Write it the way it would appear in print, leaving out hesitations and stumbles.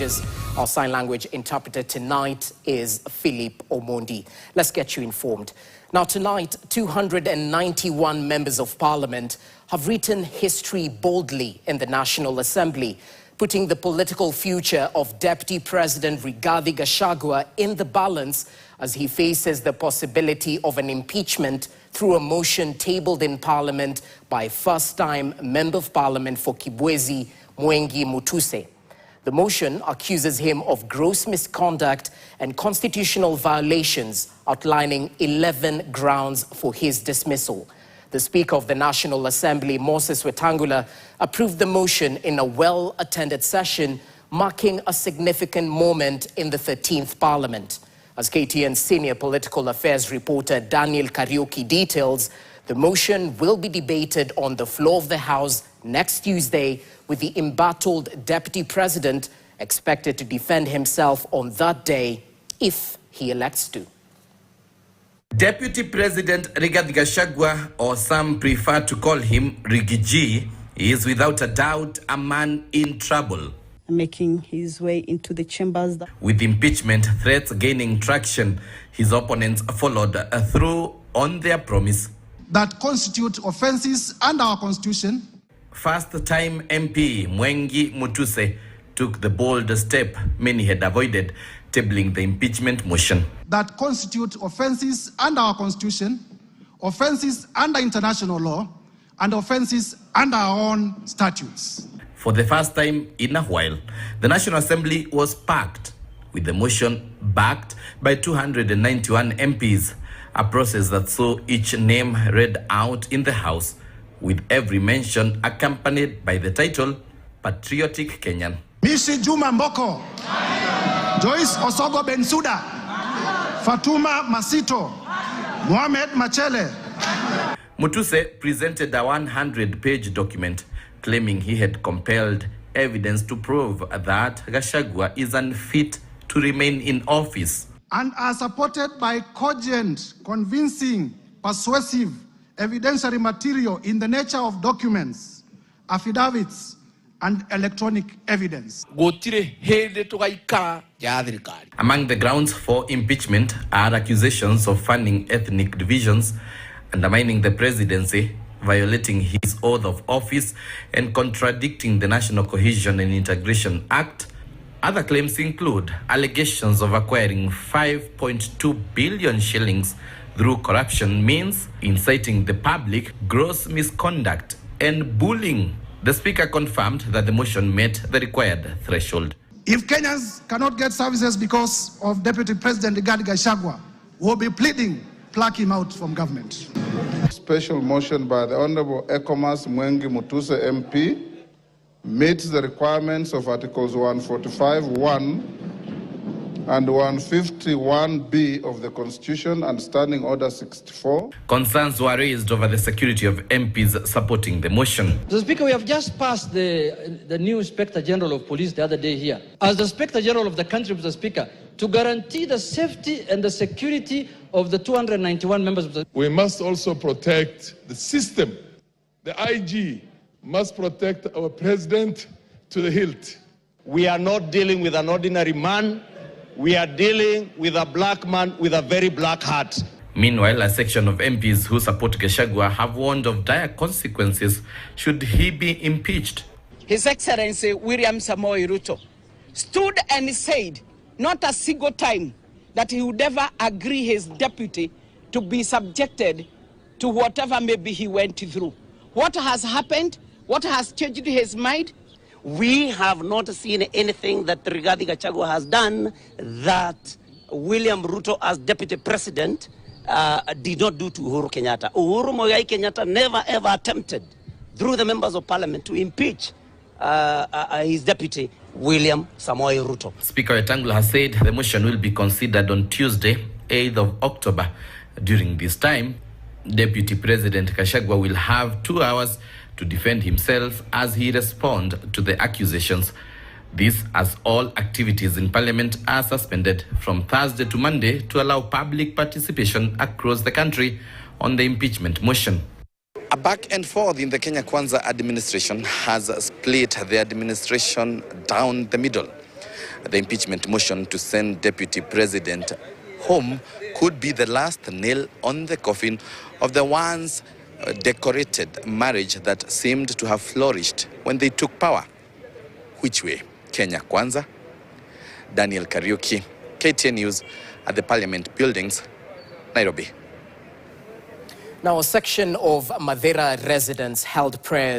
Our sign language interpreter tonight is Philip Omondi. Let's get you informed. Now tonight, 291 members of parliament have written history boldly in the National Assembly, putting the political future of Deputy President Rigathi Gachagua in the balance as he faces the possibility of an impeachment through a motion tabled in parliament by first-time Member of Parliament for Kibwezi, Mwengi Mutuse. The motion accuses him of gross misconduct and constitutional violations, outlining 11 grounds for his dismissal. The Speaker of the National Assembly, Moses Wetangula, approved the motion in a well-attended session, marking a significant moment in the 13th Parliament. As KTN senior political affairs reporter Daniel Kariuki details, the motion will be debated on the floor of the House next Tuesday, with the embattled Deputy President expected to defend himself on that day if he elects to. Deputy President Rigathi Gachagua, or some prefer to call him Riggy G, is without a doubt a man in trouble. Making his way into the chambers. With impeachment threats gaining traction, his opponents followed through on their promise. That constitute offenses under our constitution. First-time MP Mwengi Mutuse took the bold step many had avoided, tabling the impeachment motion. That constitute offenses under our constitution, offenses under international law, and offenses under our own statutes. For the first time in a while, the National Assembly was packed, with the motion backed by 291 MPs, a process that saw each name read out in the House, with every mention accompanied by the title, Patriotic Kenyan. Mishi Juma Mboko, Joyce Osogo Bensuda, Fatuma Masito, Mohamed Machele. Mutuse presented a 100-page document claiming he had compelled evidence to prove that Gachagua is unfit to remain in office. And are supported by cogent, convincing, persuasive, evidentiary material in the nature of documents, affidavits, and electronic evidence. Among the grounds for impeachment are accusations of funding ethnic divisions, undermining the presidency, violating his oath of office, and contradicting the National Cohesion and Integration Act. Other claims include allegations of acquiring 5.2 billion shillings through corruption means, inciting the public, gross misconduct, and bullying. The Speaker confirmed that the motion met the required threshold. If Kenyans cannot get services because of Deputy President Rigathi Gachagua, we'll be pleading, pluck him out from government. Special motion by the Honorable Ekomas Mwengi Mutuse MP meets the requirements of Articles 145(1) and 151(b) of the Constitution and Standing Order 64. Concerns were raised over the security of MPs supporting the motion. Mr. Speaker, we have just passed the new Inspector General of Police the other day here. As the Inspector General of the country, Mr. Speaker, to guarantee the safety and the security of the 291 members of the... We must also protect the system. The IG must protect our president to the hilt. We are not dealing with an ordinary man. We are dealing with a black man with a very black heart. Meanwhile, a section of MPs who support Gachagua have warned of dire consequences should he be impeached. His Excellency William Samoei Ruto stood and said not a single time that he would ever agree his deputy to be subjected to whatever maybe he went through. What has happened? What has changed his mind? We have not seen anything that Rigathi Gachagua has done that William Ruto as deputy president did not do to Uhuru Kenyatta. Uhuru Moigai Kenyatta never ever attempted through the members of parliament to impeach his deputy William Samoei Ruto. Speaker Wetangula has said the motion will be considered on Tuesday, 8th of October. During this time, Deputy President Gachagua will have 2 hours to defend himself as he responds to the accusations. This as all activities in Parliament are suspended from Thursday to Monday to allow public participation across the country on the impeachment motion. A back and forth in the Kenya Kwanza administration has split the administration down the middle. The impeachment motion to send Deputy President home could be the last nail on the coffin of the once decorated marriage that seemed to have flourished when they took power. Which way? Kenya Kwanza? Daniel Kariuki, KTN News at the Parliament Buildings, Nairobi. Now, a section of Madeira residents held prayers